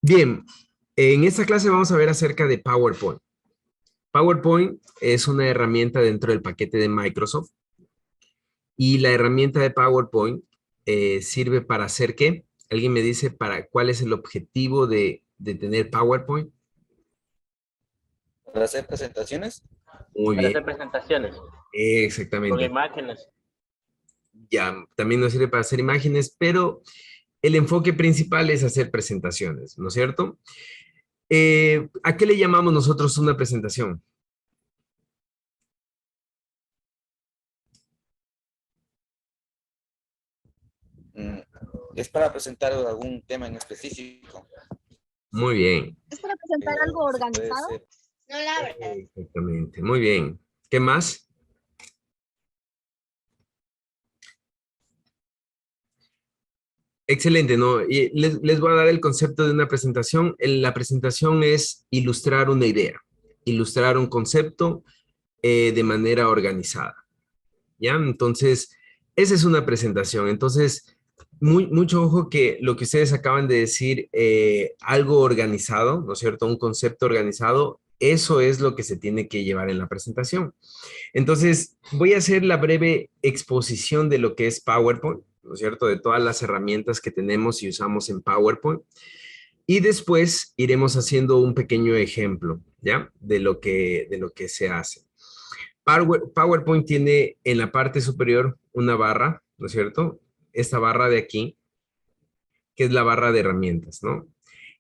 Bien, en esta clase vamos a ver acerca de PowerPoint. PowerPoint es una herramienta dentro del paquete de Microsoft y la herramienta de PowerPoint sirve para hacer ¿qué? ¿Alguien me dice para cuál es el objetivo de tener PowerPoint? Para hacer presentaciones. Muy Para bien, hacer presentaciones con exactamente. imágenes. Ya, también nos sirve para hacer imágenes, pero el enfoque principal es hacer presentaciones, ¿no es cierto? ¿A qué le llamamos nosotros una presentación? mm, Es para presentar algún tema en específico. Muy bien. ¿Es para presentar algo Se puede organizado? ser. No la verdad. Exactamente, muy bien. ¿Qué más? Excelente, ¿no? Y les voy a dar el concepto de una presentación. La presentación es ilustrar una idea, ilustrar un concepto de manera organizada, ¿ya? Entonces, esa es una presentación. Entonces, mucho ojo que lo que ustedes acaban de decir, algo organizado, ¿no es cierto? Un concepto organizado, eso es lo que se tiene que llevar en la presentación. Entonces, voy a hacer la breve exposición de lo que es PowerPoint, ¿no es cierto? De todas las herramientas que tenemos y usamos en PowerPoint. Y después iremos haciendo un pequeño ejemplo, ¿ya? De lo que se hace. PowerPoint tiene en la parte superior una barra, ¿no es cierto? Esta barra de aquí, que es la barra de herramientas, ¿no?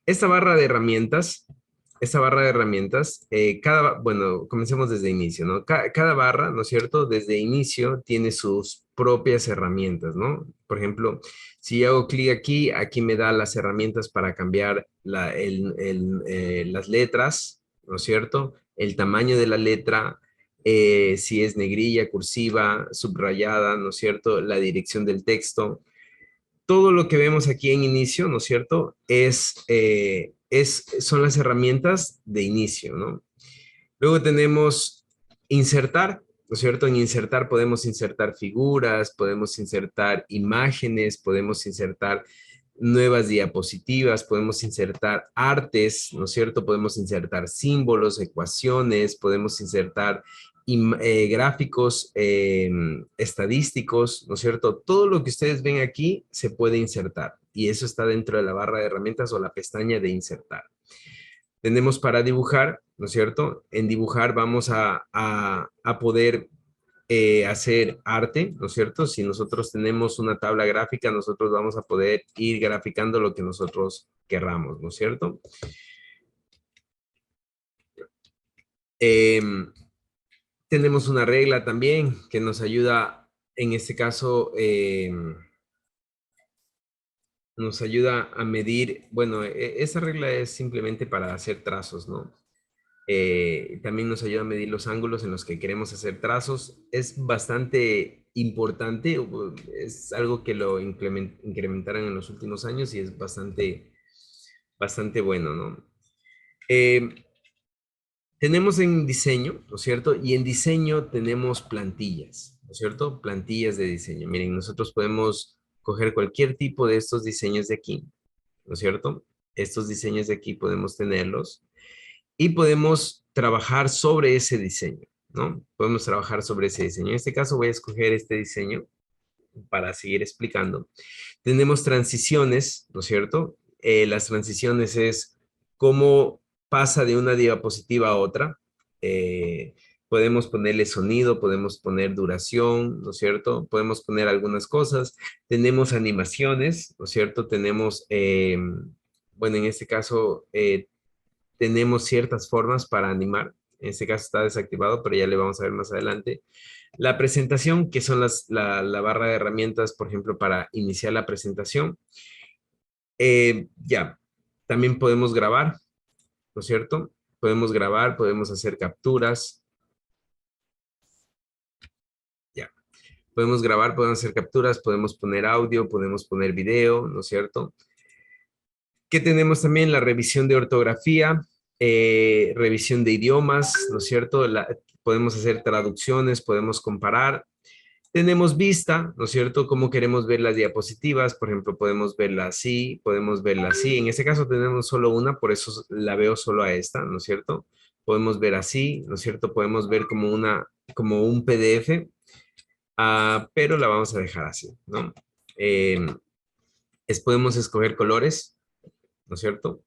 Esta barra de herramientas, bueno, comencemos desde inicio, ¿no? Cada barra, ¿no es cierto? Desde inicio tiene sus propias herramientas, ¿no? Por ejemplo, si hago clic aquí, aquí me da las herramientas para cambiar las letras, ¿no es cierto? El tamaño de la letra, si es negrilla, cursiva, subrayada, ¿no es cierto? La dirección del texto, todo lo que vemos aquí en inicio, ¿no es cierto? Son las herramientas de inicio, ¿no? Luego tenemos insertar, ¿no es cierto? En insertar podemos insertar figuras, podemos insertar imágenes, podemos insertar nuevas diapositivas, podemos insertar artes, ¿no es cierto? Podemos insertar símbolos, ecuaciones, podemos insertar gráficos estadísticos, ¿no es cierto? Todo lo que ustedes ven aquí se puede insertar y eso está dentro de la barra de herramientas o la pestaña de insertar. Tenemos para dibujar, ¿no es cierto? En dibujar vamos a poder hacer arte, ¿no es cierto? Si nosotros tenemos una tabla gráfica, nosotros vamos a poder ir graficando lo que nosotros querramos, ¿no es cierto? Tenemos una regla también que nos ayuda, en este caso, nos ayuda a medir, bueno, esa regla es simplemente para hacer trazos, ¿no? También nos ayuda a medir los ángulos en los que queremos hacer trazos. Es bastante importante, es algo que lo incrementaron en los últimos años y es bastante bueno, ¿no? Tenemos en diseño, ¿no es cierto? Y en diseño tenemos plantillas, ¿no es cierto? Plantillas de diseño. Miren, nosotros podemos coger cualquier tipo de estos diseños de aquí, ¿no es cierto? Estos diseños de aquí podemos tenerlos y podemos trabajar sobre ese diseño, ¿no? Podemos trabajar sobre ese diseño. En este caso voy a escoger este diseño para seguir explicando. Tenemos transiciones, ¿no es cierto? Las transiciones es cómo pasa de una diapositiva a otra. Podemos ponerle sonido, podemos poner duración, ¿no es cierto? Podemos poner algunas cosas. Tenemos animaciones, ¿no es cierto? Tenemos, bueno, en este caso, tenemos ciertas formas para animar. En este caso está desactivado, pero ya le vamos a ver más adelante. La presentación, que son la barra de herramientas, por ejemplo, para iniciar la presentación. Ya, también podemos grabar, ¿no es cierto? Podemos grabar, podemos hacer capturas. Ya, podemos grabar, podemos hacer capturas, podemos poner audio, podemos poner video, ¿no es cierto? ¿Qué tenemos también? La revisión de ortografía, revisión de idiomas, ¿no es cierto? Podemos hacer traducciones, podemos comparar. Tenemos vista, ¿no es cierto? Cómo queremos ver las diapositivas. Por ejemplo, podemos verla así, podemos verla así. En este caso tenemos solo una, por eso la veo solo a esta, ¿no es cierto? Podemos ver así, ¿no es cierto? Podemos ver como un PDF, pero la vamos a dejar así, ¿no? Eh, podemos escoger colores, ¿no es cierto?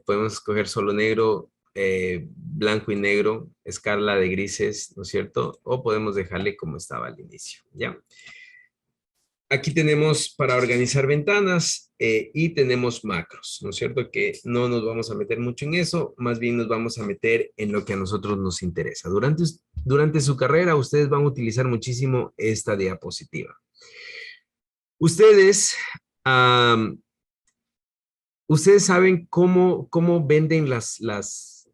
Podemos escoger solo negro, blanco y negro, escala de grises, ¿no es cierto? O podemos dejarle como estaba al inicio, ¿ya? Aquí tenemos para organizar ventanas y tenemos macros, ¿no es cierto? Que no nos vamos a meter mucho en eso, más bien nos vamos a meter en lo que a nosotros nos interesa. Durante su carrera, ustedes van a utilizar muchísimo esta diapositiva. Ustedes, ustedes saben cómo venden las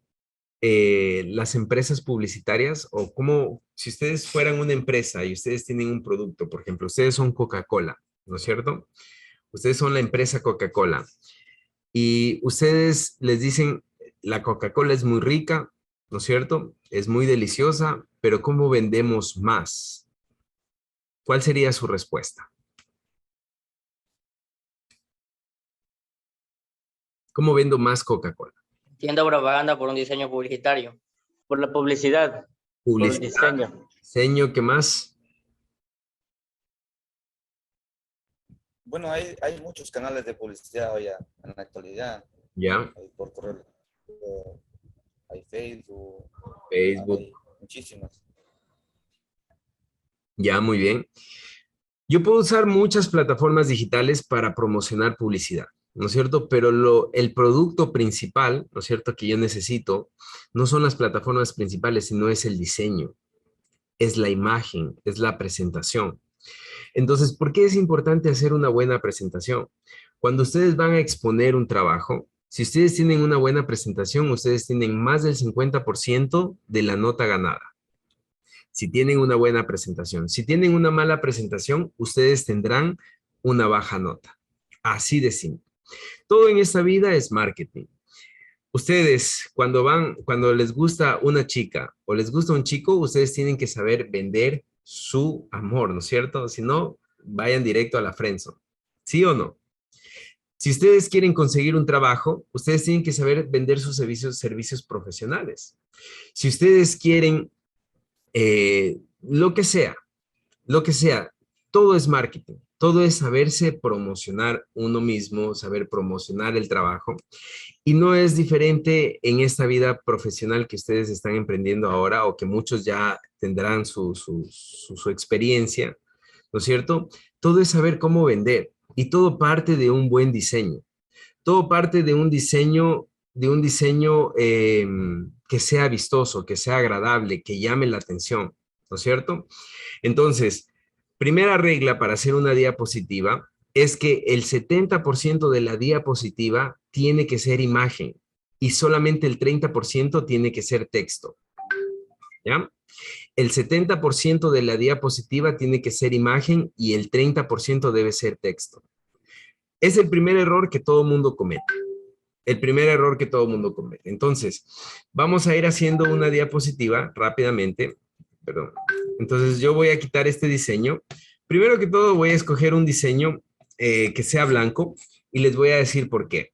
empresas publicitarias o cómo, si ustedes fueran una empresa y ustedes tienen un producto, por ejemplo, ustedes son Coca-Cola, ¿no es cierto? Ustedes son la empresa Coca-Cola y ustedes les dicen, la Coca-Cola es muy rica, ¿no es cierto? Es muy deliciosa, pero ¿cómo vendemos más? ¿Cuál sería su respuesta? ¿Cómo vendo más Coca-Cola? Haciendo propaganda por un diseño publicitario. Por la publicidad. Por el Publicidad, diseño. diseño, ¿qué más? Bueno, hay muchos canales de publicidad hoy en la actualidad. Ya, Hay por correo, hay Facebook, Facebook, hay muchísimas. ya, muy bien. Yo puedo usar muchas plataformas digitales para promocionar publicidad, ¿no es cierto? Pero el producto principal, ¿no es cierto?, que yo necesito, no son las plataformas principales, sino es el diseño, es la imagen, es la presentación. Entonces, ¿por qué es importante hacer una buena presentación? Cuando ustedes van a exponer un trabajo, si ustedes tienen una buena presentación, ustedes tienen más del 50% de la nota ganada. Si tienen una buena presentación. Si tienen una mala presentación, ustedes tendrán una baja nota. Así de simple. Todo en esta vida es marketing. Ustedes, cuando les gusta una chica o les gusta un chico, ustedes tienen que saber vender su amor, ¿no es cierto? Si no, vayan directo a la friendzone. ¿Sí o no? Si ustedes quieren conseguir un trabajo, ustedes tienen que saber vender sus servicios profesionales. Si ustedes quieren lo que sea, todo es marketing, todo es saberse promocionar uno mismo, saber promocionar el trabajo. Y no es diferente en esta vida profesional que ustedes están emprendiendo ahora o que muchos ya tendrán su experiencia, ¿no es cierto? Todo es saber cómo vender y todo parte de un buen diseño. Todo parte de un diseño que sea vistoso, que sea agradable, que llame la atención, ¿no es cierto? Entonces, primera regla para hacer una diapositiva es que el 70% de la diapositiva tiene que ser imagen y solamente el 30% tiene que ser texto. ¿Ya? El 70% de la diapositiva tiene que ser imagen y el 30% debe ser texto. Es el primer error que todo mundo comete. El primer error que todo mundo comete. Entonces, vamos a ir haciendo una diapositiva rápidamente. Perdón. Entonces, yo voy a quitar este diseño. Primero que todo, voy a escoger un diseño que sea blanco y les voy a decir por qué.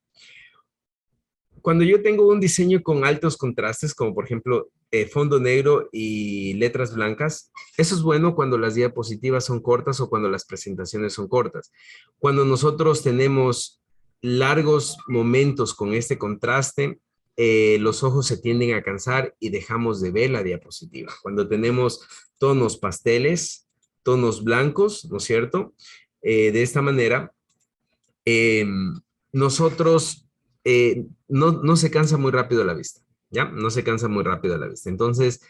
Cuando yo tengo un diseño con altos contrastes, como por ejemplo fondo negro y letras blancas, eso es bueno cuando las diapositivas son cortas o cuando las presentaciones son cortas. Cuando nosotros tenemos largos momentos con este contraste, los ojos se tienden a cansar y dejamos de ver la diapositiva. Cuando tenemos tonos pasteles, tonos blancos, ¿no es cierto? De esta manera, nosotros no se cansa muy rápido la vista, ¿ya? No se cansa muy rápido la vista. Entonces,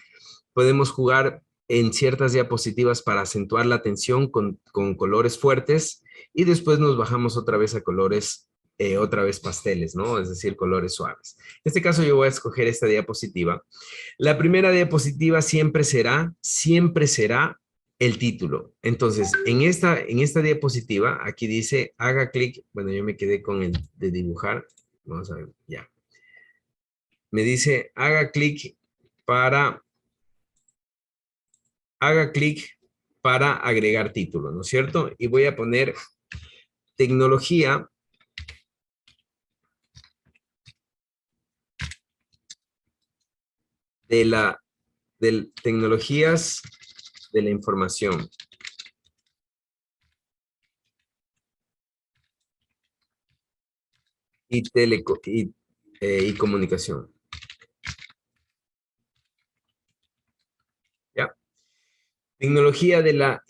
podemos jugar en ciertas diapositivas para acentuar la atención con colores fuertes y después nos bajamos otra vez a colores, otra vez pasteles, ¿no? Es decir, colores suaves. En este caso yo voy a escoger esta diapositiva. La primera diapositiva siempre será el título. Entonces, en esta diapositiva, aquí dice, haga clic, bueno, yo me quedé con el de dibujar, vamos a ver, ya. Me dice, haga clic para agregar título, ¿no es cierto? Y voy a poner tecnología tecnologías de la información. Y comunicación. ¿Ya? Tecnología de la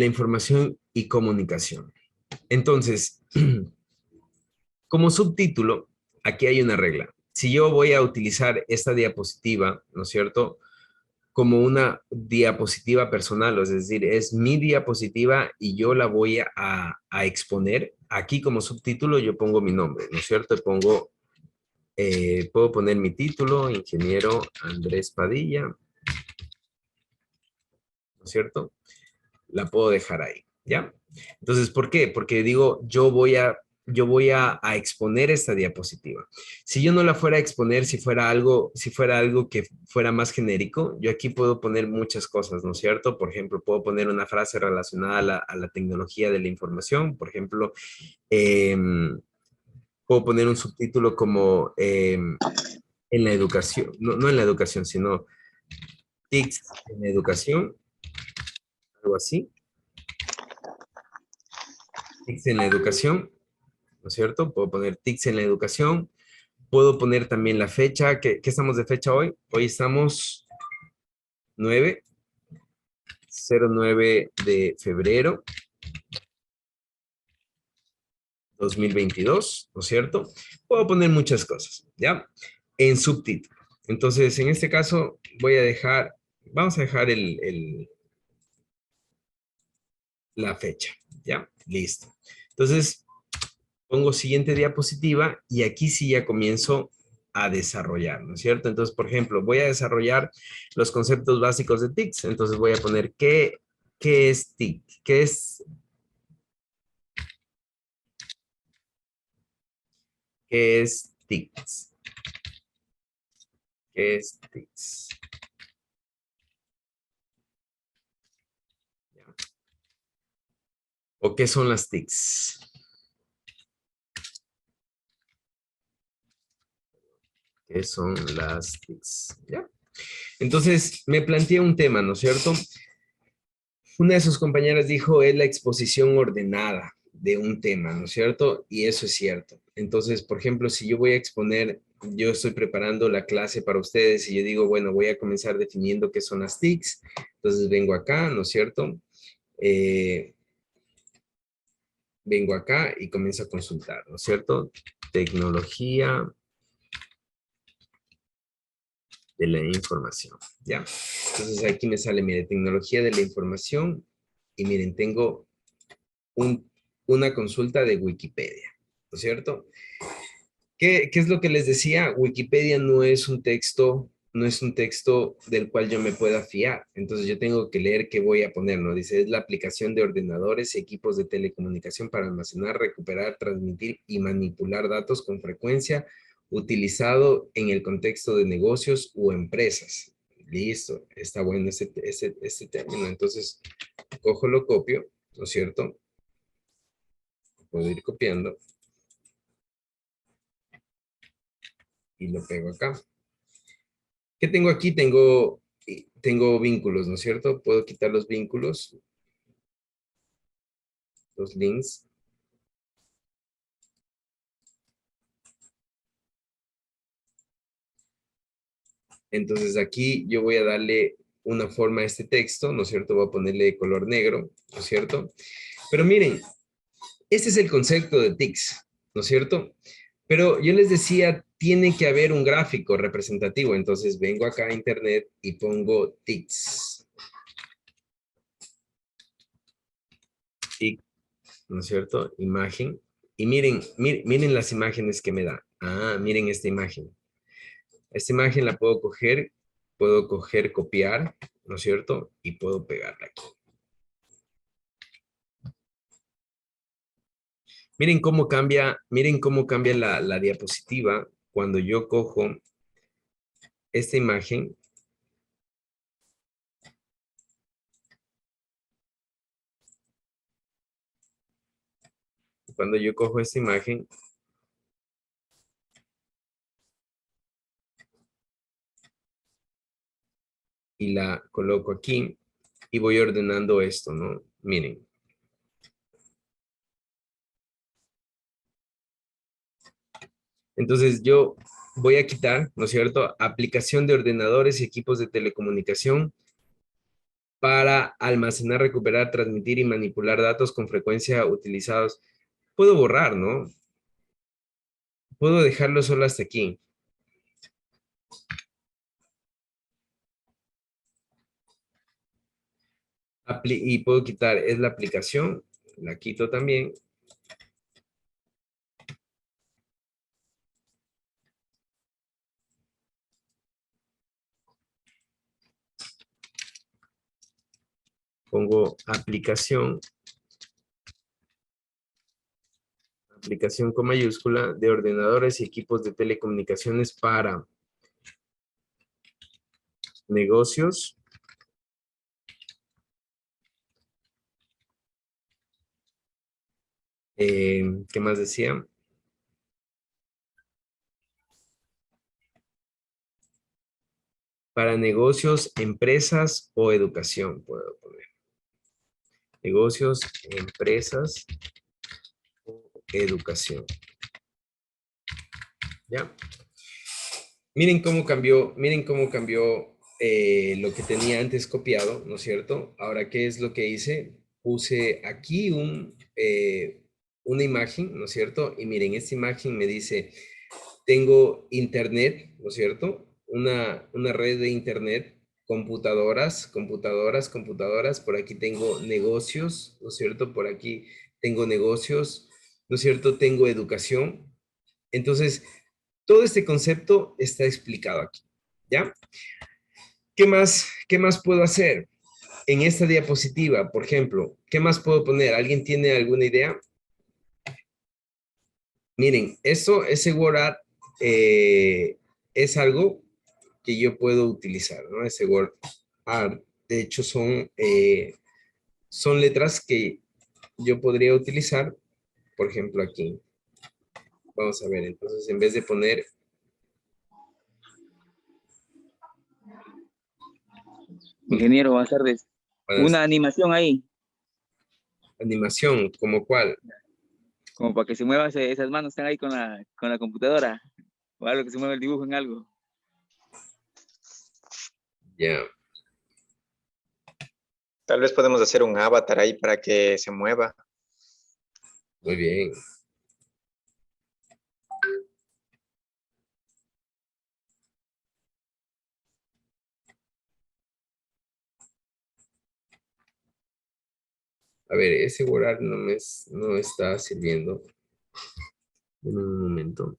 información y comunicación. Entonces, como subtítulo, aquí hay una regla. Si yo voy a utilizar esta diapositiva, ¿no es cierto?, como una diapositiva personal, es decir, es mi diapositiva y yo la voy a exponer. Aquí como subtítulo yo pongo mi nombre, ¿no es cierto? Puedo poner mi título, ingeniero Andrés Padilla, ¿no es cierto? La puedo dejar ahí, ¿ya? Entonces, ¿por qué? Porque digo, yo voy a exponer esta diapositiva. Si yo no la fuera a exponer, si fuera algo que fuera más genérico, yo aquí puedo poner muchas cosas, ¿no es cierto? Por ejemplo, puedo poner una frase relacionada a la tecnología de la información. Por ejemplo, puedo poner un subtítulo como en la educación, no en la educación, sino TICs en la educación, algo así. TICs en la educación, ¿no es cierto? Puedo poner TICs en la educación. Puedo poner también la fecha. ¿Qué estamos de fecha hoy? Hoy estamos 09 de febrero 2022, ¿no es cierto? Puedo poner muchas cosas, ¿ya? En subtítulo. Entonces, en este caso, vamos a dejar la fecha, ¿ya? Listo. Entonces, pongo siguiente diapositiva y aquí sí ya comienzo a desarrollar, ¿no es cierto? Entonces, por ejemplo, voy a desarrollar los conceptos básicos de TICs. Entonces voy a poner qué es TIC, qué es TICs, qué es TICs. ¿Ya? ¿O qué son las TICs? ¿Qué son las TICs? ¿Ya? Entonces, me planteé un tema, ¿no es cierto? Una de sus compañeras dijo, es la exposición ordenada de un tema, ¿no es cierto? Y eso es cierto. Entonces, por ejemplo, si yo voy a exponer, yo estoy preparando la clase para ustedes y yo digo, bueno, voy a comenzar definiendo qué son las TICs. Entonces vengo acá, ¿no es cierto? Eh, Vengo acá y comienzo a consultar, ¿no es cierto? Tecnología de la información, ¿ya? Entonces aquí me sale, mire, tecnología de la información y miren, tengo una consulta de Wikipedia, ¿no es cierto? ¿Qué es lo que les decía? Wikipedia no es un texto del cual yo me pueda fiar. Entonces yo tengo que leer qué voy a poner, ¿no? Dice, es la aplicación de ordenadores y equipos de telecomunicación para almacenar, recuperar, transmitir y manipular datos con frecuencia utilizado en el contexto de negocios o empresas. Listo, está bueno ese término. Entonces, cojo, lo copio, ¿no es cierto? Puedo ir copiando y lo pego acá. ¿Qué tengo aquí? Tengo vínculos, ¿no es cierto? Puedo quitar los vínculos, los links. Entonces aquí yo voy a darle una forma a este texto, ¿no es cierto? Voy a ponerle de color negro, ¿no es cierto? Pero miren, este es el concepto de TICs, ¿no es cierto? Pero yo les decía, tiene que haber un gráfico representativo. Entonces vengo acá a internet y pongo TICs. TIC, ¿no es cierto? Imagen. Y miren las imágenes que me da. Ah, miren esta imagen. Esta imagen la puedo coger, copiar, ¿no es cierto? Y puedo pegarla aquí. Miren cómo cambia la diapositiva cuando yo cojo esta imagen cuando yo cojo esta imagen, y la coloco aquí, y voy ordenando esto, ¿no? Miren. Entonces yo voy a quitar, ¿no es cierto? Aplicación de ordenadores y equipos de telecomunicación para almacenar, recuperar, transmitir y manipular datos con frecuencia utilizados. Puedo borrar, ¿no? Puedo dejarlo solo hasta aquí. Y puedo quitar, es la aplicación, la quito también. Pongo aplicación con mayúscula de ordenadores y equipos de telecomunicaciones para negocios. ¿Qué más decía? Para negocios, empresas o educación, puedo poner. Negocios, empresas o educación. ¿Ya? Miren cómo cambió lo que tenía antes copiado, ¿no es cierto? Ahora, ¿qué es lo que hice? Puse aquí una imagen, ¿no es cierto? Y miren, esta imagen me dice, tengo internet, ¿no es cierto? Una red de internet, computadoras. Por aquí tengo negocios, ¿no es cierto? Por aquí tengo negocios, ¿no es cierto? Tengo educación. Entonces, todo este concepto está explicado aquí, ¿ya? ¿Qué más puedo hacer? En esta diapositiva, por ejemplo, ¿qué más puedo poner? ¿Alguien tiene alguna idea? Miren, esto, ese WordArt es algo que yo puedo utilizar, ¿no? Ese WordArt, de hecho, son letras que yo podría utilizar, por ejemplo, aquí. Vamos a ver, entonces, en vez de poner Ingeniero, buenas tardes. buenas- Una animación ahí, animación, ¿como cuál? como para que se muevan esas manos, están ahí con la computadora, o algo que se mueva el dibujo en algo. Ya, Tal vez podemos hacer un avatar ahí para que se mueva. muy bien. A ver, ese WordArt no está sirviendo. En un momento.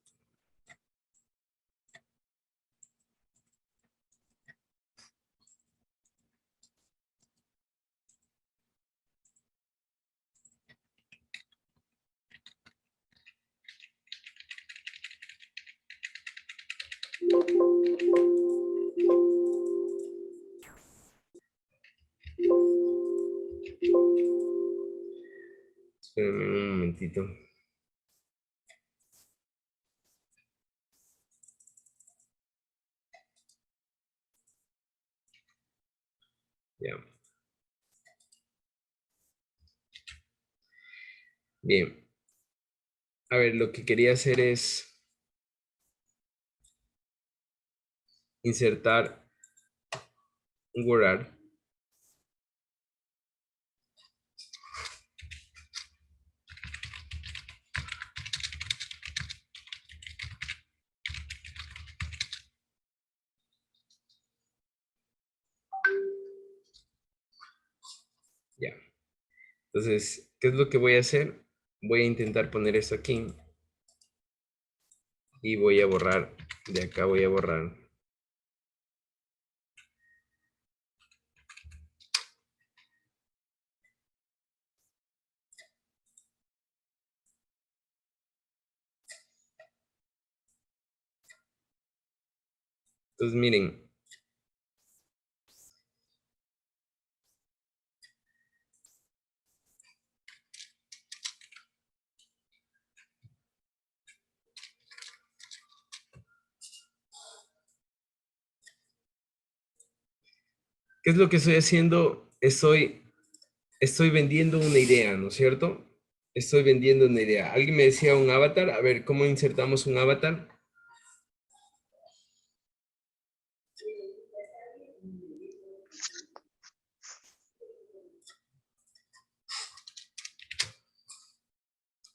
Espérenme un momentito. Ya. Bien. A ver, lo que quería hacer es insertar un WordArt. Ya. Entonces, ¿qué es lo que voy a hacer? Voy a intentar poner esto aquí. Y voy a borrar. De acá voy a borrar. Entonces, miren. ¿Qué es lo que estoy haciendo? Estoy vendiendo una idea, ¿no es cierto? Estoy vendiendo una idea. Alguien me decía un avatar. A ver, ¿cómo insertamos un avatar?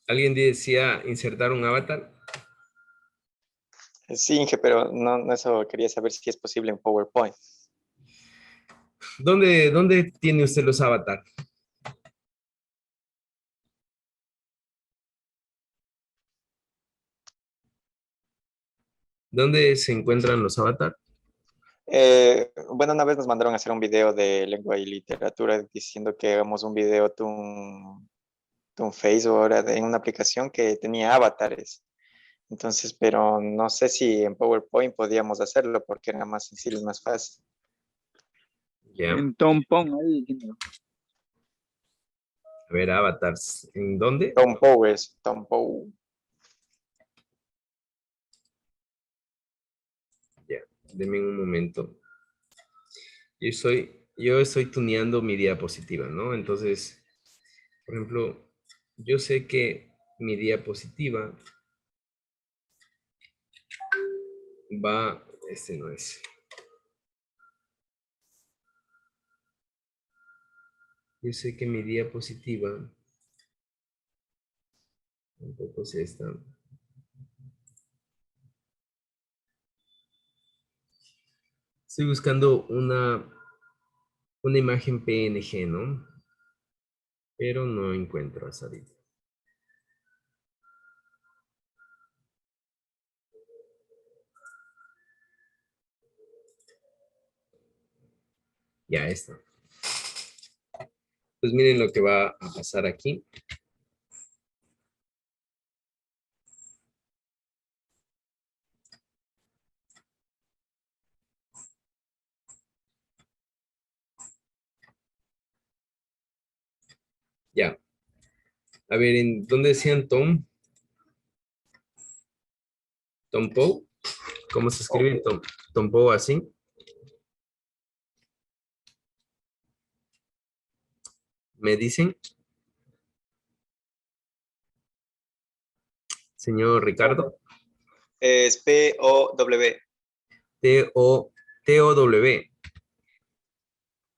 ¿Alguien decía insertar un avatar? Sí, Inge, pero no eso quería saber si es posible en PowerPoint. ¿Dónde tiene usted los avatar? ¿Dónde se encuentran los avatar? Bueno, una vez nos mandaron a hacer un video de lengua y literatura diciendo que hagamos un video de un Facebook ahora en una aplicación que tenía avatares. Entonces, pero no sé si en PowerPoint podíamos hacerlo porque era más sencillo y más fácil. Ya. En Tom Pong, ahí. A ver, avatars. ¿En dónde? Tom Powers, Tom Pow. Ya, denme un momento. Yo estoy tuneando mi diapositiva, ¿no? Entonces, por ejemplo, yo sé que mi diapositiva este no es. Yo sé que mi diapositiva, tampoco es esta. Estoy buscando una imagen PNG, ¿no? Pero no encuentro hasta ahorita. Ya está. Pues miren lo que va a pasar aquí. Ya. A ver, ¿en dónde decían Tom? Tom Poe. ¿Cómo se escribe Tom Poe así? ¿Me dicen? Señor Ricardo. Es P-O-W. T-O-W.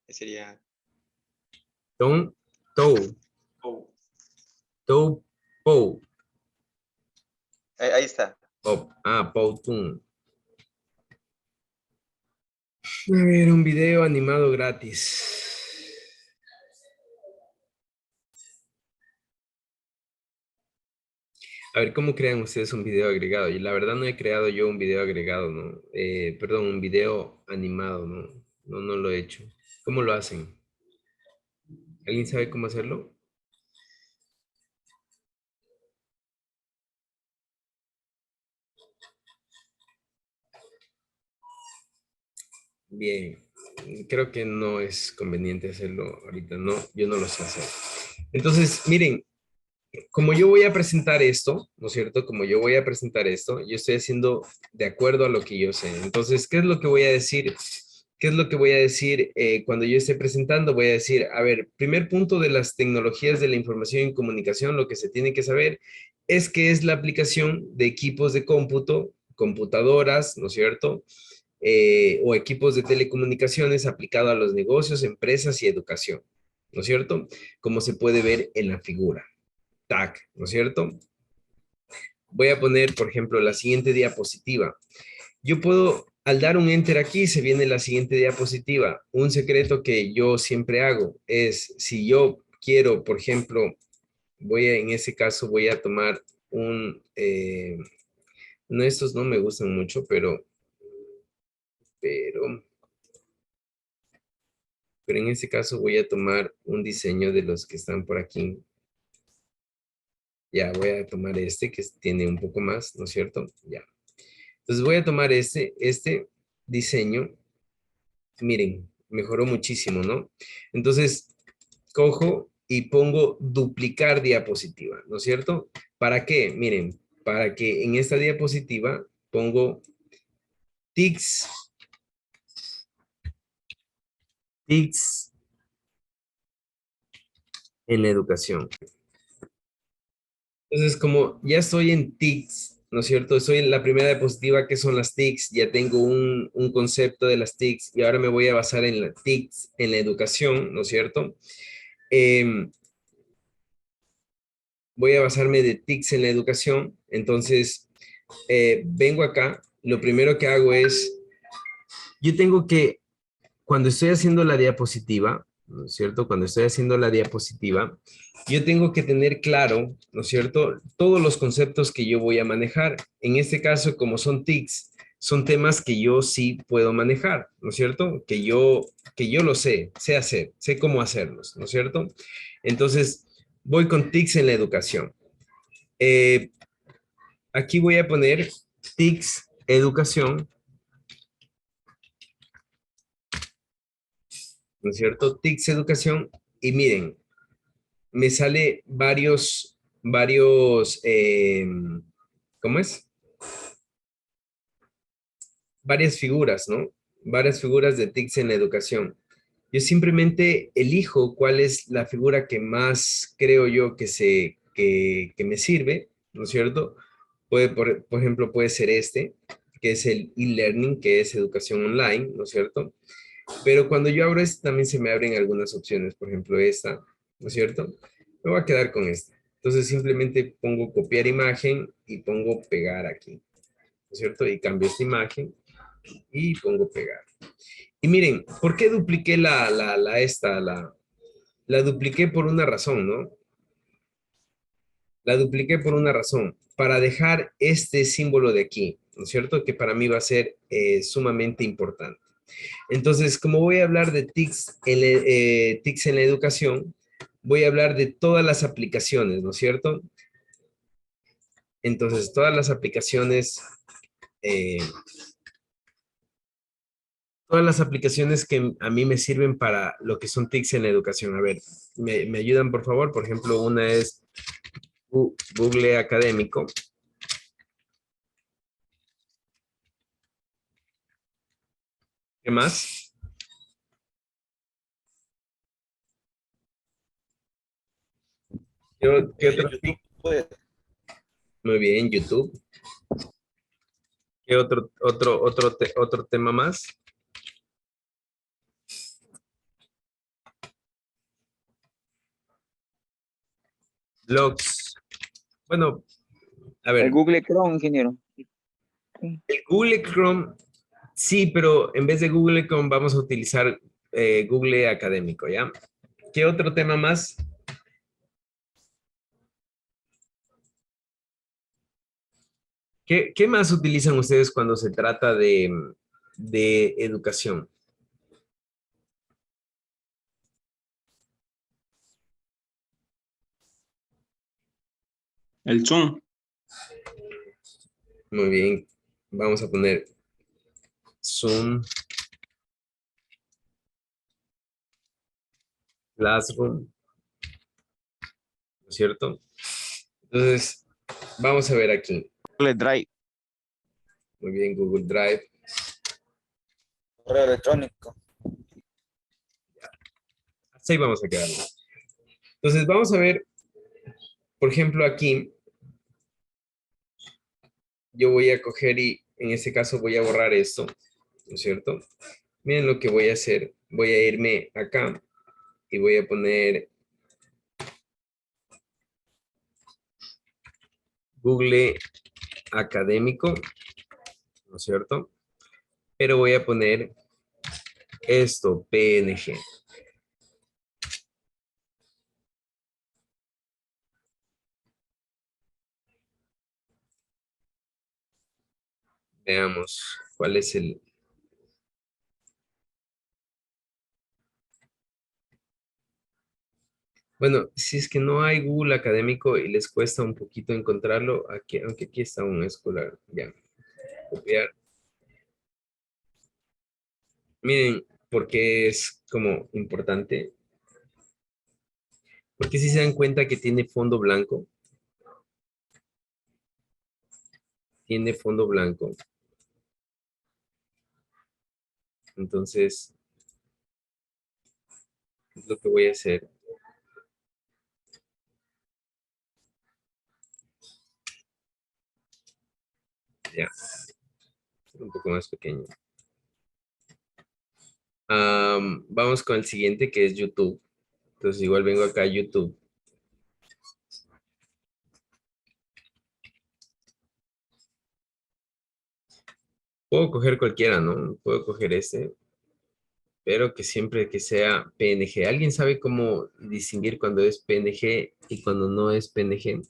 Sería Tom Poe. Pow. Tom Poe. Ahí está. Poe Toon. A ver, un video animado gratis. A ver, ¿cómo crean ustedes un video agregado? Y la verdad no he creado yo un video agregado, ¿no? Perdón, un video animado, ¿no? No lo he hecho. ¿Cómo lo hacen? ¿Alguien sabe cómo hacerlo? Bien, creo que no es conveniente hacerlo ahorita, no, yo no lo sé hacer. Entonces, miren, como yo voy a presentar esto, ¿no es cierto? Como yo voy a presentar esto, yo estoy haciendo de acuerdo a lo que yo sé. Entonces, ¿qué es lo que voy a decir? ¿Qué es lo que voy a decir cuando yo esté presentando? Voy a decir, a ver, primer punto de las tecnologías de la información y comunicación, lo que se tiene que saber es que es la aplicación de equipos de cómputo, computadoras, ¿no es cierto? O equipos de telecomunicaciones aplicado a los negocios, empresas y educación, ¿no es cierto? Como se puede ver en la figura. TAC, ¿no es cierto? Voy a poner, por ejemplo, la siguiente diapositiva. Yo puedo, al dar un enter aquí, se viene la siguiente diapositiva. Un secreto que yo siempre hago es, si yo quiero, por ejemplo, en ese caso voy a tomar no, estos no me gustan mucho, pero en este caso voy a tomar un diseño de los que están por aquí. Ya voy a tomar este que tiene un poco más, ¿no es cierto? Ya. Entonces voy a tomar este diseño. Miren, mejoró muchísimo, ¿no? Entonces, cojo y pongo duplicar diapositiva, ¿no es cierto? ¿Para qué? Miren, para que en esta diapositiva pongo tics TICs en la educación. Entonces, como ya estoy en TICs, ¿no es cierto? Soy en la primera diapositiva que son las TICs, ya tengo un concepto de las TICs y ahora me voy a basar en las TICs en la educación, ¿no es cierto? Voy a basarme de TICs en la educación, entonces vengo acá, lo primero que hago es, yo tengo que, cuando estoy haciendo la diapositiva, ¿no es cierto? Cuando estoy haciendo la diapositiva, yo tengo que tener claro, ¿no es cierto? Todos los conceptos que yo voy a manejar. En este caso, como son TICs, son temas que yo sí puedo manejar, ¿no es cierto? Que yo lo sé hacer, sé cómo hacerlos, ¿no es cierto? Entonces, voy con TICs en la educación. Eh, Aquí voy a poner TICs educación, ¿no es cierto? TICs educación y miren, me sale ¿cómo es? Varias figuras, ¿no? Varias figuras de TICs en la educación. Yo simplemente elijo cuál es la figura que más creo yo que me sirve, ¿no es cierto? Por ejemplo, puede ser este, que es el e-learning, que es educación online, ¿no es cierto? Pero cuando yo abro este también se me abren algunas opciones, por ejemplo esta, ¿no es cierto? Me voy a quedar con esta. Entonces simplemente pongo copiar imagen y pongo pegar aquí, ¿no es cierto? Y cambio esta imagen y pongo pegar. Y miren, ¿por qué dupliqué la dupliqué por una razón, ¿no? La dupliqué por una razón, para dejar este símbolo de aquí, ¿no es cierto? Que para mí va a ser sumamente importante. Entonces, como voy a hablar de TICs en la educación, voy a hablar de todas las aplicaciones, ¿no es cierto? Entonces, eh, todas las aplicaciones que a mí me sirven para lo que son TICs en la educación. A ver, ¿me ayudan, por favor? Por ejemplo, una es Google Académico. ¿Qué más? ¿Qué otro YouTube, TIC? pues, Muy bien, YouTube. ¿Qué otro tema más? Blogs. Bueno, a El ver, Google Chrome, ingeniero. el Google Chrome, sí, pero en vez de Google Chrome vamos a utilizar Google Académico, ¿ya? ¿Qué otro tema más? ¿Qué más utilizan ustedes cuando se trata de educación? El Zoom. Muy bien, vamos a poner Zoom, Classroom, ¿no es cierto? Entonces, vamos a ver aquí. Google Drive. Muy bien, Google Drive. correo electrónico. Así vamos a quedar. Entonces, vamos a ver, por ejemplo, aquí, yo voy a coger y en este caso voy a borrar esto, ¿no es cierto? Miren lo que voy a hacer. Voy a irme acá y voy a poner Google Académico, ¿no es cierto? Pero voy a poner esto, PNG. Veamos cuál es el... Bueno, si es que no hay Google Académico y les cuesta un poquito encontrarlo, aquí, aunque aquí está un escolar, ya, copiar. Miren, porque es como importante, porque si se dan cuenta que tiene fondo blanco, entonces Es lo que voy a hacer. Ya. Un poco más pequeño. Vamos con el siguiente, que es YouTube. Entonces igual vengo acá a YouTube. Puedo coger cualquiera, ¿no? Puedo coger este, pero que siempre que sea PNG. ¿Alguien sabe cómo distinguir cuando es PNG y cuando no es PNG?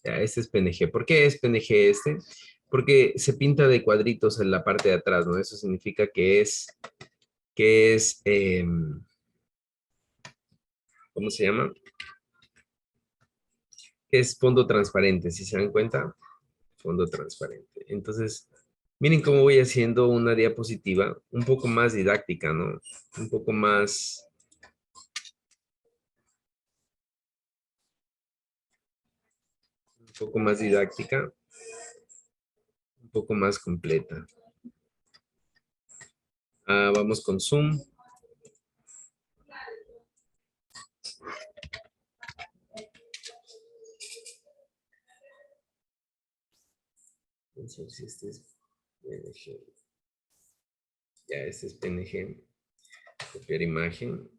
Ya, este es PNG. ¿Por qué es PNG este? Porque se pinta de cuadritos en la parte de atrás, ¿no? Eso significa que es, ¿cómo se llama? Que es fondo transparente, si se dan cuenta, fondo transparente. Entonces, miren cómo voy haciendo una diapositiva un poco más didáctica, ¿no? Un poco más didáctica, un poco más completa. Vamos con Zoom. Vamos a ver si este es PNG. Ya, este es PNG. Copiar imagen.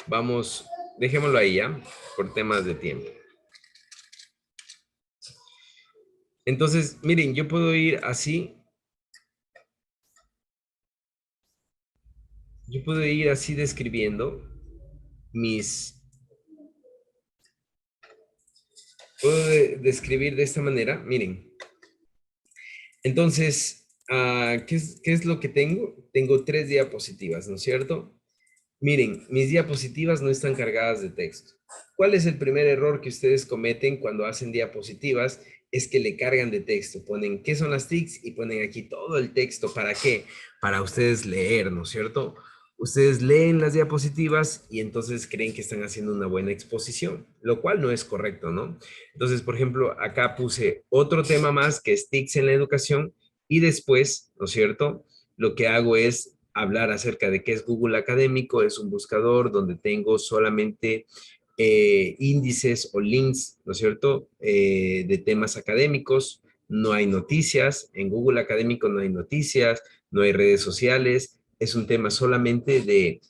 Vamos, dejémoslo ahí ya, por temas de tiempo. Entonces, miren, yo puedo ir así. Yo puedo ir así describiendo mis... Puedo describir de esta manera, miren. Entonces, ¿qué es lo que tengo? Tengo 3 diapositivas, ¿no es cierto? Miren, mis diapositivas no están cargadas de texto. ¿Cuál es el primer error que ustedes cometen cuando hacen diapositivas? Es que le cargan de texto. Ponen qué son las TICs y ponen aquí todo el texto. ¿Para qué? Para ustedes leer, ¿no es cierto? Ustedes leen las diapositivas y entonces creen que están haciendo una buena exposición, lo cual no es correcto, ¿no? Entonces, por ejemplo, acá puse otro tema más que es TICs en la educación y después, ¿no es cierto? Lo que hago es hablar acerca de qué es Google Académico. Es un buscador donde tengo solamente índices o links, ¿no es cierto?, de temas académicos. No hay noticias, en Google Académico no hay noticias, no hay redes sociales, es un tema solamente de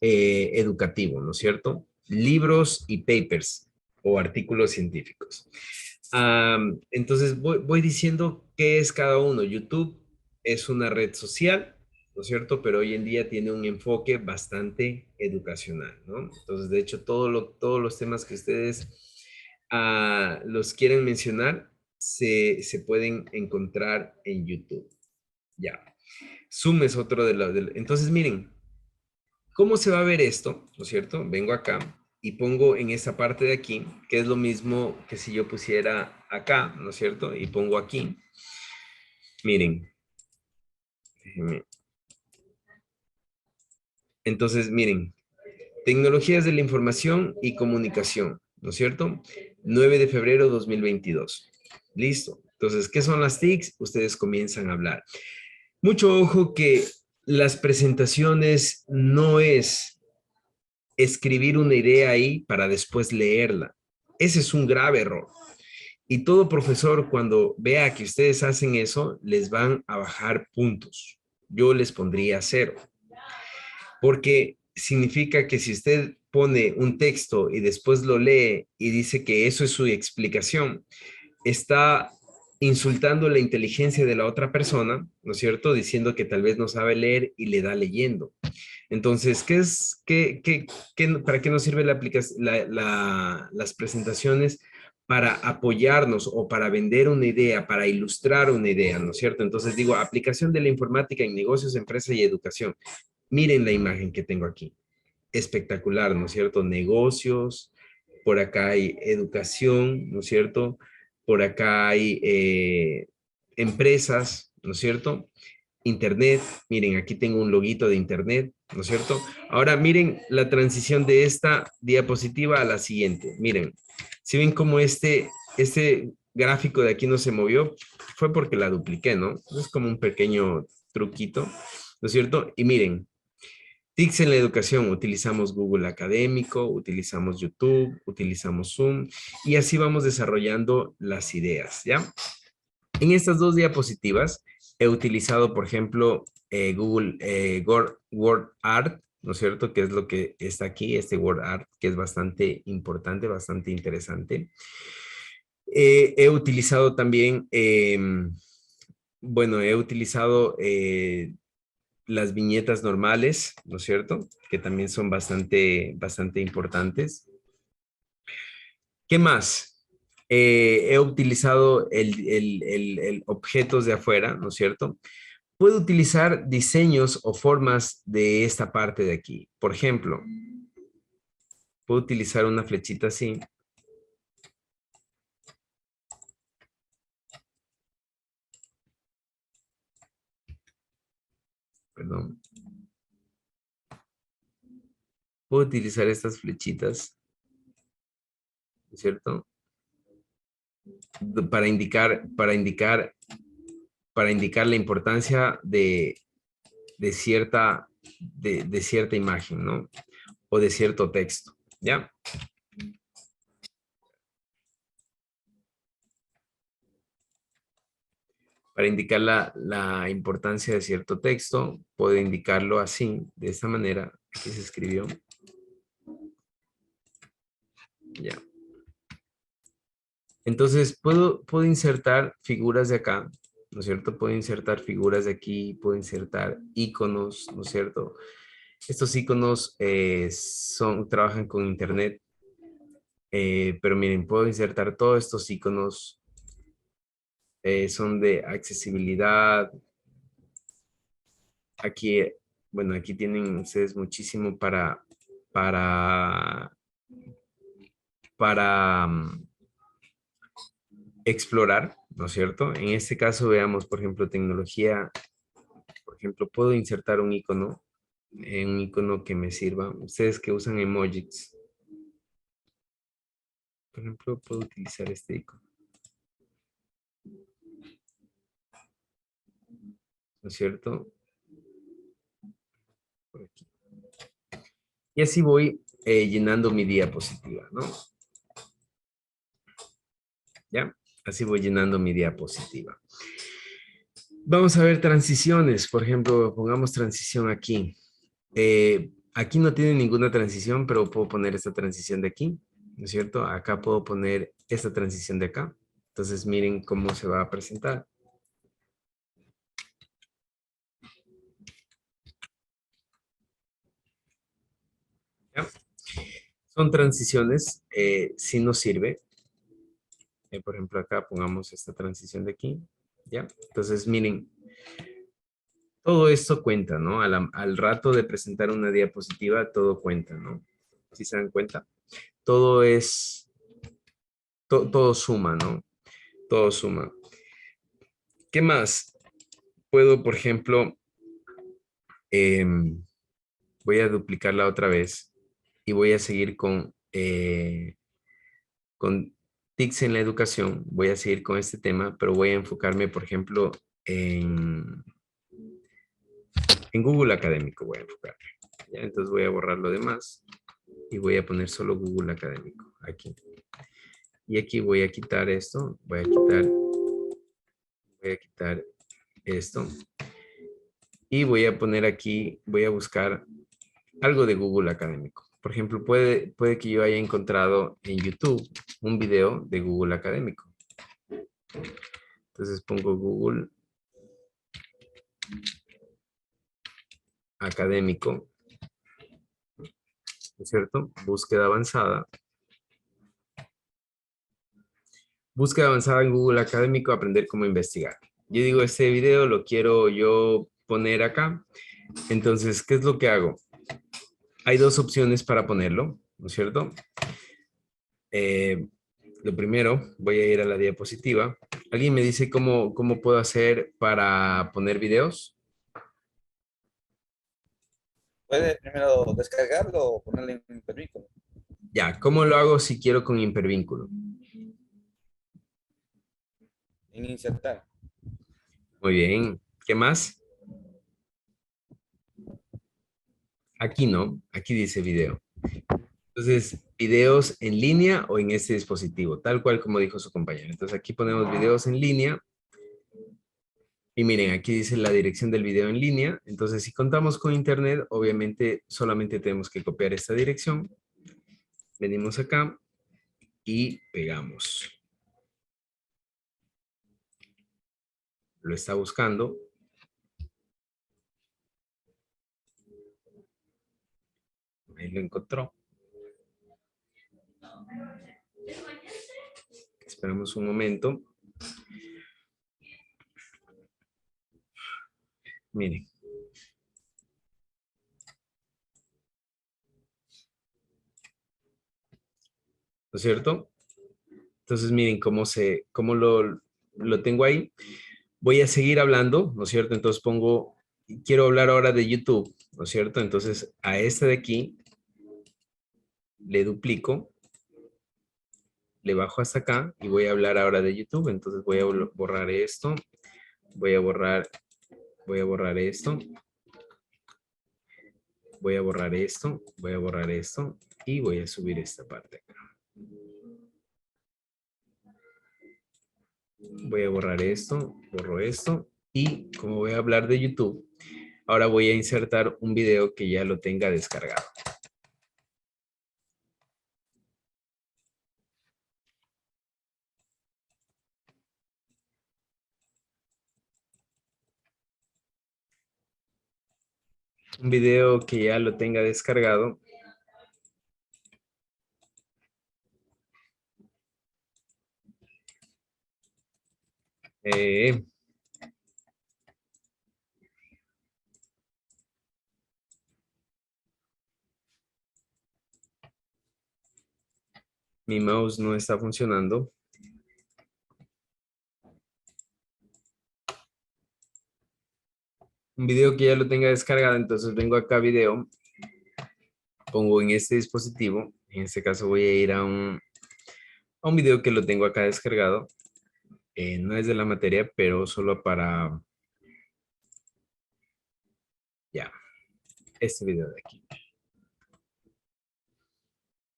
educativo, ¿no es cierto? Libros y papers o artículos científicos. Entonces voy diciendo qué es cada uno. YouTube es una red social, ¿no es cierto? Pero hoy en día tiene un enfoque bastante educacional, ¿no? Entonces, de hecho, todos los temas que ustedes los quieren mencionar se pueden encontrar en YouTube. Ya. Zoom es otro de los... Entonces, miren, ¿cómo se va a ver esto? ¿No es cierto? Vengo acá y pongo en esta parte de aquí, que es lo mismo que si yo pusiera acá, ¿no es cierto? Y pongo aquí. Miren. Déjenme. Entonces, miren. Tecnologías de la información y comunicación, ¿no es cierto? 9 de febrero 2022. Listo. Entonces, ¿qué son las TICs? Ustedes comienzan a hablar. Mucho ojo que las presentaciones no es escribir una idea ahí para después leerla. Ese es un grave error. Y todo profesor, cuando vea que ustedes hacen eso, les van a bajar puntos. Yo les pondría 0. Porque significa que si usted pone un texto y después lo lee y dice que eso es su explicación, está insultando la inteligencia de la otra persona, ¿no es cierto? Diciendo que tal vez no sabe leer y le da leyendo. Entonces, ¿para qué nos sirve las presentaciones? Para apoyarnos o para vender una idea, para ilustrar una idea, ¿no es cierto? Entonces digo, aplicación de la informática en negocios, empresa y educación. Miren la imagen que tengo aquí. espectacular, ¿no es cierto? Negocios, por acá hay educación, ¿no es cierto? Por acá hay empresas, ¿no es cierto? Internet, miren, aquí tengo un loguito de Internet, ¿no es cierto? Ahora miren la transición de esta diapositiva a la siguiente. Miren, si ven cómo este gráfico de aquí no se movió, fue porque la dupliqué, ¿no? Es como un pequeño truquito, ¿no es cierto? Y miren, TICS en la educación, utilizamos Google Académico, utilizamos YouTube, utilizamos Zoom y así vamos desarrollando las ideas, ¿ya? En estas dos diapositivas he utilizado, por ejemplo, Google Word Art, ¿no es cierto? Que es lo que está aquí, este Word Art, que es bastante importante, bastante interesante. He utilizado también, bueno, he utilizado las viñetas normales, ¿no es cierto? Que también son bastante importantes. ¿Qué más? He utilizado el objetos de afuera, ¿no es cierto? Puedo utilizar diseños o formas de esta parte de aquí. Por ejemplo, puedo utilizar una flechita así. Perdón. Puedo utilizar estas flechitas, ¿no es cierto? Para indicar la importancia de cierta imagen, ¿no? O de cierto texto, ¿ya? Para indicar la importancia de cierto texto, puedo indicarlo así, de esta manera. Aquí se escribió. Ya. Entonces, puedo insertar figuras de acá, ¿no es cierto? Puedo insertar figuras de aquí, puedo insertar iconos, ¿no es cierto? Estos iconos trabajan con internet, pero miren, puedo insertar todos estos iconos, son de accesibilidad. Aquí, bueno, aquí tienen ustedes muchísimo para explorar, ¿no es cierto? En este caso veamos, por ejemplo, tecnología. Por ejemplo, puedo insertar un icono que me sirva. Ustedes que usan emojis, por ejemplo, puedo utilizar este icono. ¿No es cierto? Por aquí. Y así voy llenando mi diapositiva, ¿no? ¿Ya? Así voy llenando mi diapositiva. Vamos a ver transiciones. Por ejemplo, pongamos transición aquí. Aquí no tiene ninguna transición, pero puedo poner esta transición de aquí, ¿no es cierto? Acá puedo poner esta transición de acá. Entonces miren cómo se va a presentar. ¿Ya? Son transiciones, si nos sirve. Por ejemplo, acá pongamos esta transición de aquí, ¿ya? Entonces, miren, todo esto cuenta, ¿no? Al rato de presentar una diapositiva, todo cuenta, ¿no? Si se dan cuenta, todo todo suma, ¿no? Todo suma. ¿Qué más? Puedo, por ejemplo, voy a duplicarla otra vez y voy a seguir con TICS en la educación. Voy a seguir con este tema, pero voy a enfocarme, por ejemplo, en Google Académico. Voy a enfocarme. ¿Ya? Entonces voy a borrar lo demás y voy a poner solo Google Académico aquí. Y aquí voy a quitar esto, voy a quitar esto. Y voy a poner aquí, voy a buscar algo de Google Académico. Por ejemplo, puede que yo haya encontrado en YouTube un video de Google Académico. Entonces pongo Google Académico, ¿no es cierto? Búsqueda avanzada. Búsqueda avanzada en Google Académico, aprender cómo investigar. Yo digo, este video lo quiero yo poner acá. Entonces, ¿qué es lo que hago? hay dos opciones para ponerlo, ¿no es cierto? Lo primero, voy a ir a la diapositiva. ¿Alguien me dice cómo puedo hacer para poner videos? Puede primero descargarlo o ponerle en hipervínculo. Ya, ¿cómo lo hago si quiero con hipervínculo? En insertar. Muy bien. ¿Qué más? Aquí no, aquí dice video. Entonces, videos en línea o en este dispositivo, tal cual como dijo su compañero. Entonces, aquí ponemos videos en línea. Y miren, aquí dice la dirección del video en línea. Entonces, si contamos con internet, obviamente solamente tenemos que copiar esta dirección. Venimos acá y pegamos. Lo está buscando. Ahí lo encontró. Esperamos un momento. Miren. ¿No es cierto? Entonces, miren cómo lo tengo ahí. Voy a seguir hablando, ¿no es cierto? Entonces quiero hablar ahora de YouTube, ¿no es cierto? Entonces, a esta de aquí, le duplico, le bajo hasta acá y voy a hablar ahora de YouTube. Entonces, voy a borrar esto, voy a borrar esto, voy a borrar esto, voy a borrar esto y voy a subir esta parte acá. Voy a borrar esto, borro esto y como voy a hablar de YouTube, ahora voy a insertar un video que ya lo tenga descargado. Un video que ya lo tenga descargado. Eh, Mi mouse no está funcionando. Un video que ya lo tenga descargado, entonces vengo acá a video, pongo en este dispositivo, en este caso voy a ir a un video que lo tengo acá descargado. No es de la materia, pero solo para, ya, este video de aquí.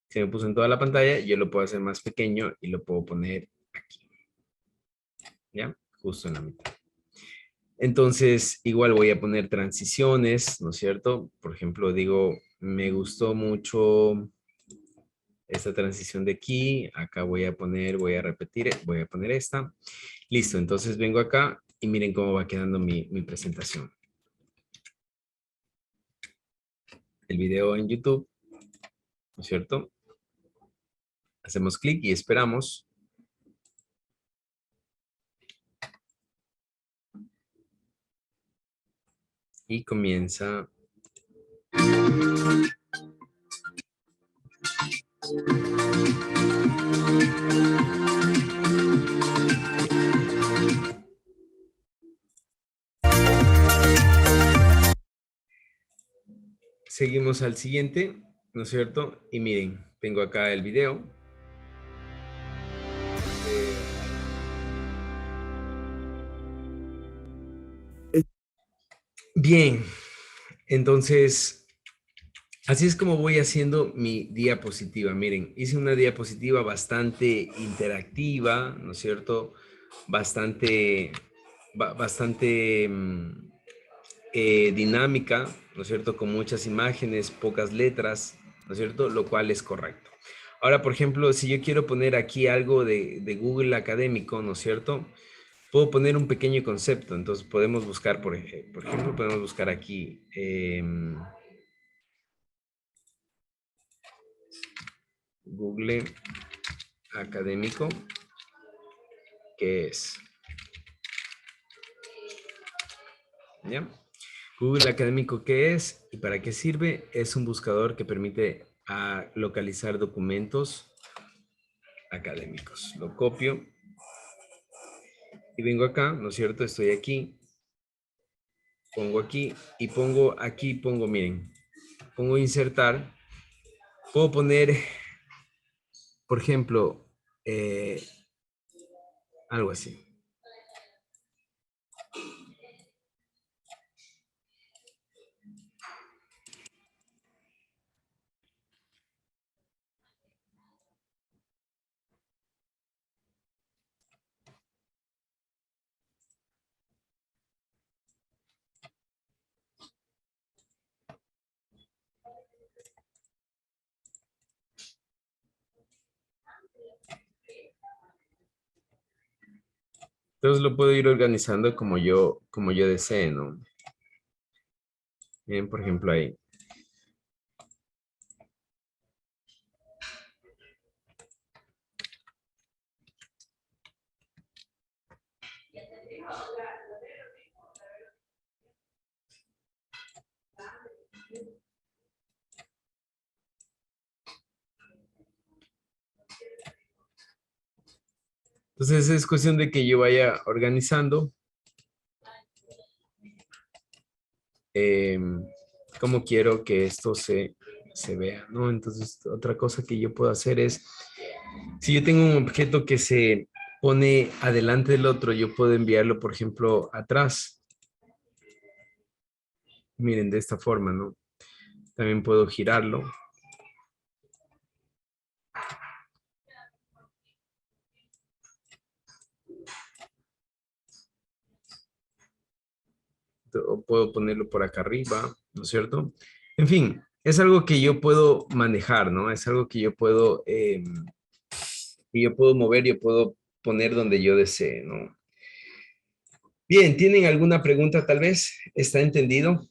Se me puso en toda la pantalla, yo lo puedo hacer más pequeño y lo puedo poner aquí. ¿Ya? Justo en la mitad. Entonces, igual voy a poner transiciones, ¿no es cierto? Por ejemplo, digo, me gustó mucho esta transición de aquí. Acá voy a repetir, voy a poner esta. Listo, entonces vengo acá y miren cómo va quedando mi presentación. El video en YouTube, ¿no es cierto? Hacemos clic y esperamos. Y comienza. Seguimos al siguiente, ¿no es cierto? Y miren, tengo acá el video. Bien, entonces, así es como voy haciendo mi diapositiva. Miren, hice una diapositiva bastante interactiva, ¿no es cierto? Bastante dinámica, ¿no es cierto? Con muchas imágenes, pocas letras, ¿no es cierto? Lo cual es correcto. Ahora, por ejemplo, si yo quiero poner aquí algo de Google académico, ¿no es cierto? Puedo poner un pequeño concepto, entonces podemos buscar, por ejemplo, podemos buscar aquí Google académico, ¿qué es? ¿Ya? Google Académico, ¿qué es y para qué sirve? Es un buscador que permite localizar documentos académicos. Lo copio y vengo acá, ¿no es cierto? Estoy aquí, pongo aquí y pongo, miren, pongo insertar. Puedo poner, por ejemplo, algo así. Entonces lo puedo ir organizando como yo desee, ¿no? Miren, por ejemplo, ahí. Entonces es cuestión de que yo vaya organizando cómo quiero que esto se vea, ¿no? Entonces otra cosa que yo puedo hacer es, si yo tengo un objeto que se pone adelante del otro, yo puedo enviarlo, por ejemplo, atrás. Miren, de esta forma, ¿no? También puedo girarlo. O puedo ponerlo por acá arriba, ¿no es cierto? En fin, es algo que yo puedo manejar, ¿no? Es algo que yo puedo mover, yo puedo poner donde yo desee, ¿no? Bien, ¿tienen alguna pregunta tal vez? ¿Está entendido?